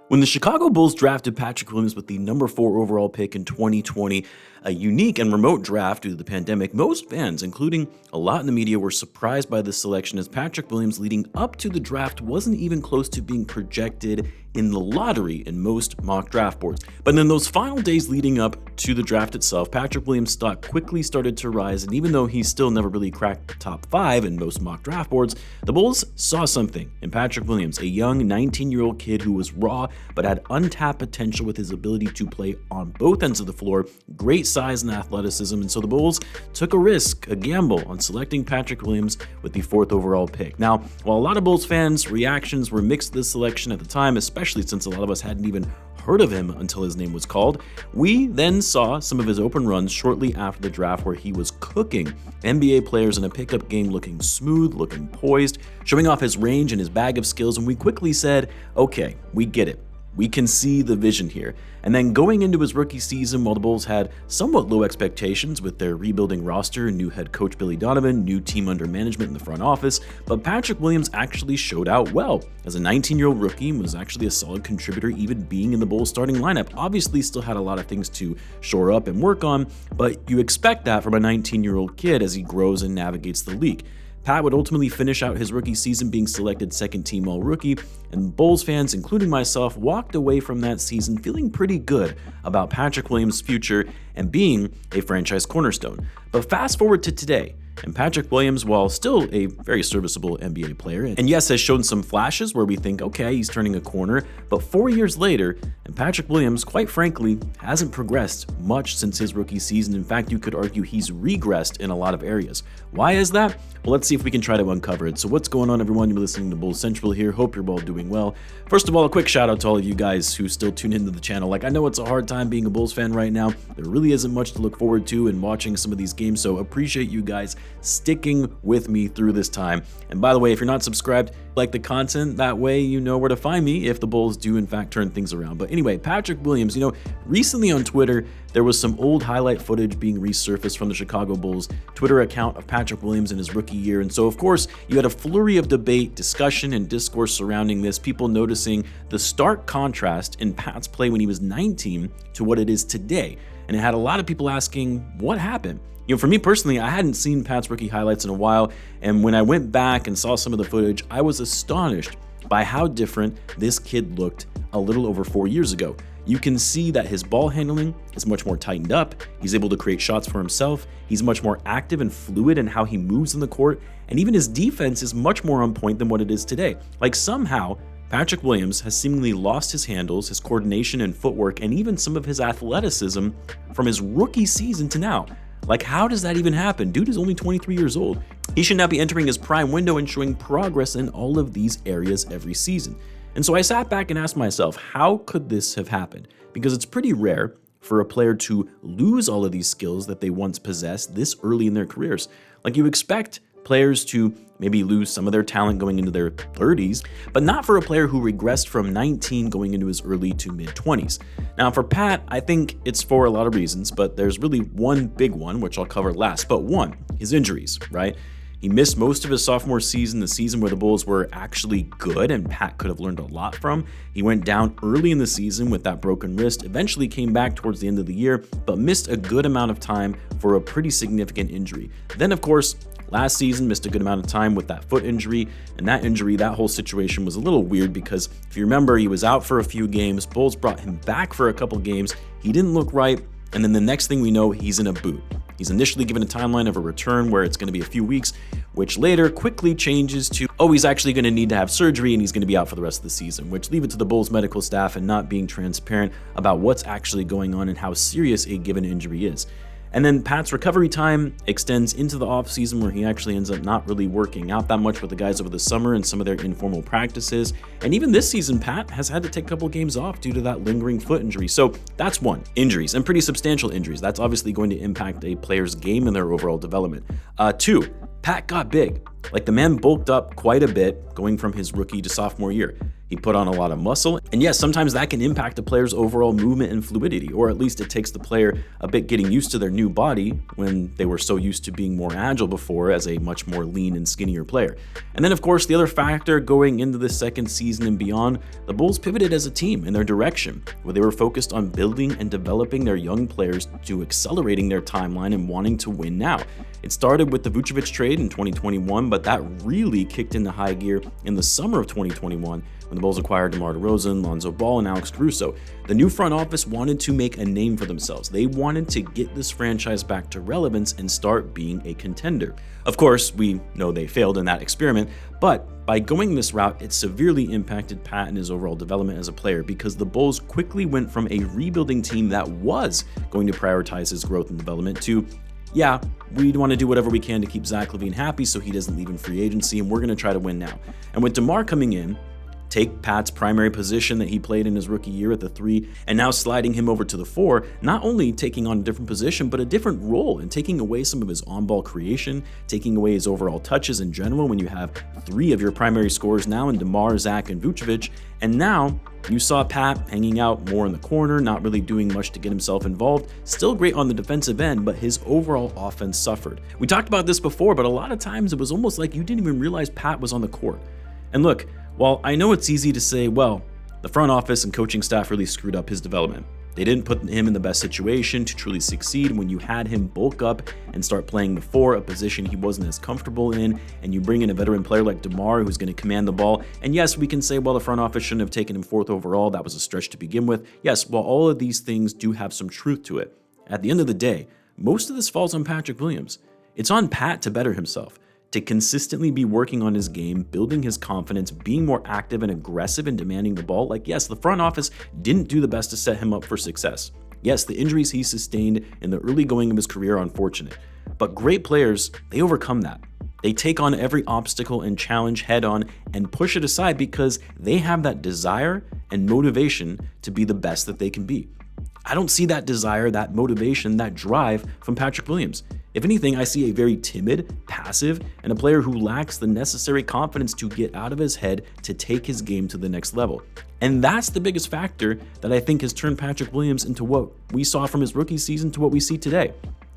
When the Chicago Bulls drafted Patrick Williams with the number 4 overall pick in 2020, a unique and remote draft due to the pandemic, most fans, including a lot in the media, were surprised by this selection as Patrick Williams leading up to the draft wasn't even close to being projected in the lottery in most mock draft boards. But in those final days leading up to the draft itself, Patrick Williams' stock quickly started to rise, and even though he still never really cracked the top 5 in most mock draft boards, the Bulls saw something in Patrick Williams, a young 19-year-old kid who was raw but had untapped potential with his ability to play on both ends of the floor, great size and athleticism, and so the Bulls took a risk, a gamble, on selecting Patrick Williams with the 4th overall pick. Now, while a lot of Bulls fans' reactions were mixed to this selection at the time, especially since a lot of us hadn't even heard of him until his name was called, we then saw some of his open runs shortly after the draft where he was cooking NBA players in a pickup game, looking smooth, looking poised, showing off his range and his bag of skills, and we quickly said, okay, we get it. We can see the vision here. And then going into his rookie season, while the Bulls had somewhat low expectations with their rebuilding roster, new head coach Billy Donovan, new team under management in the front office, but Patrick Williams actually showed out well. As a 19-year-old rookie, was actually a solid contributor even being in the Bulls starting lineup. Obviously still had a lot of things to shore up and work on, but you expect that from a 19-year-old kid as he grows and navigates the league. Pat would ultimately finish out his rookie season being selected second team All-Rookie, and Bulls fans, including myself, walked away from that season feeling pretty good about Patrick Williams' future and being a franchise cornerstone. But fast forward to today, and Patrick Williams, while still a very serviceable NBA player, and yes, has shown some flashes where we think, okay, he's turning a corner, but 4 years later, and Patrick Williams, quite frankly, hasn't progressed much since his rookie season. In fact, you could argue he's regressed in a lot of areas. Why is that? Well, let's see if we can try to uncover it. So what's going on, everyone? You're listening to Bulls Central here. Hope you're all doing well. First of all, a quick shout out to all of you guys who still tune into the channel. Like, I know it's a hard time being a Bulls fan right now. There really isn't much to look forward to in watching some of these games, so appreciate you guys sticking with me through this time. And by the way, if you're not subscribed, like the content, that way you know where to find me if the Bulls do in fact turn things around. But anyway, Patrick Williams, recently on Twitter, there was some old highlight footage being resurfaced from the Chicago Bulls Twitter account of Patrick Williams in his rookie year. And so, of course, you had a flurry of debate, discussion, and discourse surrounding this, people noticing the stark contrast in Pat's play when he was 19 to what it is today. And it had a lot of people asking, what happened? For me personally, I hadn't seen Pat's rookie highlights in a while, and when I went back and saw some of the footage, I was astonished by how different this kid looked a little over 4 years ago. You can see that his ball handling is much more tightened up, he's able to create shots for himself, he's much more active and fluid in how he moves in the court, and even his defense is much more on point than what it is today. Like, somehow, Patrick Williams has seemingly lost his handles, his coordination and footwork, and even some of his athleticism from his rookie season to now. Like, how does that even happen? Dude is only 23 years old. He should now be entering his prime window and showing progress in all of these areas every season. And so I sat back and asked myself, how could this have happened? Because it's pretty rare for a player to lose all of these skills that they once possessed this early in their careers. Like, you expect players to maybe lose some of their talent going into their 30s, but not for a player who regressed from 19 going into his early to mid 20s. Now for Pat, I think it's for a lot of reasons, but there's really one big one, which I'll cover last. But one, his injuries, right? He missed most of his sophomore season, the season where the Bulls were actually good and Pat could have learned a lot from. He went down early in the season with that broken wrist, eventually came back towards the end of the year, but missed a good amount of time for a pretty significant injury. Then, of course, last season missed a good amount of time with that foot injury, and that injury, that whole situation was a little weird because if you remember, he was out for a few games, Bulls brought him back for a couple games, he didn't look right, and then the next thing we know, he's in a boot. He's initially given a timeline of a return where it's going to be a few weeks, which later quickly changes to, oh, he's actually going to need to have surgery and he's going to be out for the rest of the season, which leave it to the Bulls medical staff and not being transparent about what's actually going on and how serious a given injury is. And then Pat's recovery time extends into the offseason where he actually ends up not really working out that much with the guys over the summer and some of their informal practices. And even this season, Pat has had to take a couple games off due to that lingering foot injury. So that's one, injuries, and pretty substantial injuries. That's obviously going to impact a player's game and their overall development. Two, Pat got big. Like, the man bulked up quite a bit going from his rookie to sophomore year. He put on a lot of muscle, and yes, sometimes that can impact a player's overall movement and fluidity, or at least it takes the player a bit getting used to their new body when they were so used to being more agile before as a much more lean and skinnier player. And then of course, the other factor going into the second season and beyond, the Bulls pivoted as a team in their direction, where they were focused on building and developing their young players to accelerating their timeline and wanting to win now. It started with the Vucevic trade in 2021, but that really kicked into high gear in the summer of 2021 when the Bulls acquired DeMar DeRozan, Lonzo Ball, and Alex Caruso. The new front office wanted to make a name for themselves. They wanted to get this franchise back to relevance and start being a contender. Of course, we know they failed in that experiment, but by going this route, it severely impacted Pat and his overall development as a player because the Bulls quickly went from a rebuilding team that was going to prioritize his growth and development to, yeah, we want to do whatever we can to keep Zach Lavine happy so he doesn't leave in free agency, and we're going to try to win now. And with DeMar coming in, take Pat's primary position that he played in his rookie year at the 3, and now sliding him over to the 4, not only taking on a different position, but a different role and taking away some of his on-ball creation, taking away his overall touches in general when you have 3 of your primary scorers now in DeMar, Zach, and Vucevic. And now you saw Pat hanging out more in the corner, not really doing much to get himself involved. Still great on the defensive end, but his overall offense suffered. We talked about this before, but a lot of times it was almost like you didn't even realize Pat was on the court. And look, while I know it's easy to say, well, the front office and coaching staff really screwed up his development. They didn't put him in the best situation to truly succeed when you had him bulk up and start playing the 4, a position he wasn't as comfortable in, and you bring in a veteran player like DeMar who's going to command the ball. And yes, we can say, well, the front office shouldn't have taken him 4th overall. That was a stretch to begin with. Yes, while all of these things do have some truth to it, at the end of the day, most of this falls on Patrick Williams. It's on Pat to better himself, to consistently be working on his game, building his confidence, being more active and aggressive and demanding the ball. Like, yes, the front office didn't do the best to set him up for success. Yes, the injuries he sustained in the early going of his career are unfortunate, but great players, they overcome that. They take on every obstacle and challenge head on and push it aside because they have that desire and motivation to be the best that they can be. I don't see that desire, that motivation, that drive from Patrick Williams. If anything, I see a very timid, passive, and a player who lacks the necessary confidence to get out of his head to take his game to the next level. And that's the biggest factor that I think has turned Patrick Williams into what we saw from his rookie season to what we see today.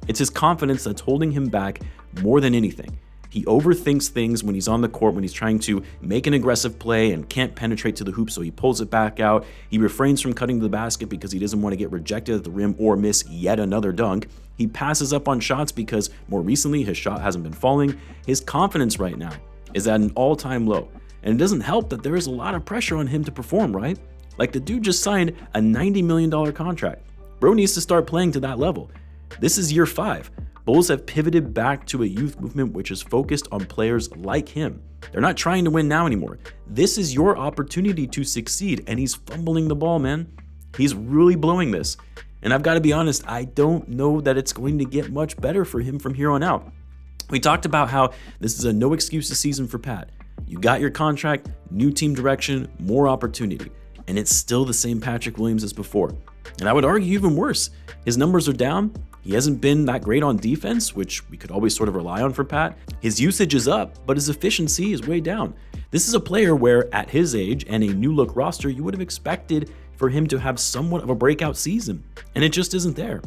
It's his confidence that's holding him back more than anything. He overthinks things when he's on the court, when he's trying to make an aggressive play and can't penetrate to the hoop, so he pulls it back out. He refrains from cutting to the basket because he doesn't want to get rejected at the rim or miss yet another dunk. He passes up on shots because more recently his shot hasn't been falling. His confidence right now is at an all-time low. And it doesn't help that there is a lot of pressure on him to perform, right? Like, the dude just signed a $90 million contract. Bro needs to start playing to that level. This is year 5. Bulls have pivoted back to a youth movement which is focused on players like him. They're not trying to win now anymore. This is your opportunity to succeed, and he's fumbling the ball, man. He's really blowing this. And I've got to be honest, I don't know that it's going to get much better for him from here on out. We talked about how this is a no excuses season for Pat. You got your contract, new team direction, more opportunity. And it's still the same Patrick Williams as before. And I would argue even worse. His numbers are down. He hasn't been that great on defense, which we could always sort of rely on for Pat. His usage is up, but his efficiency is way down. This is a player where, at his age and a new look roster, you would have expected for him to have somewhat of a breakout season, and it just isn't there.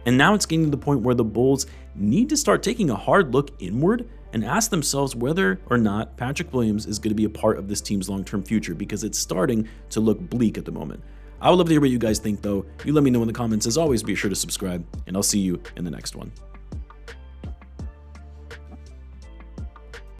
And now it's getting to the point where the Bulls need to start taking a hard look inward and ask themselves whether or not Patrick Williams is going to be a part of this team's long-term future, because it's starting to look bleak at the moment. I would love to hear what you guys think, though. You let me know in the comments. As always, be sure to subscribe, and I'll see you in the next one.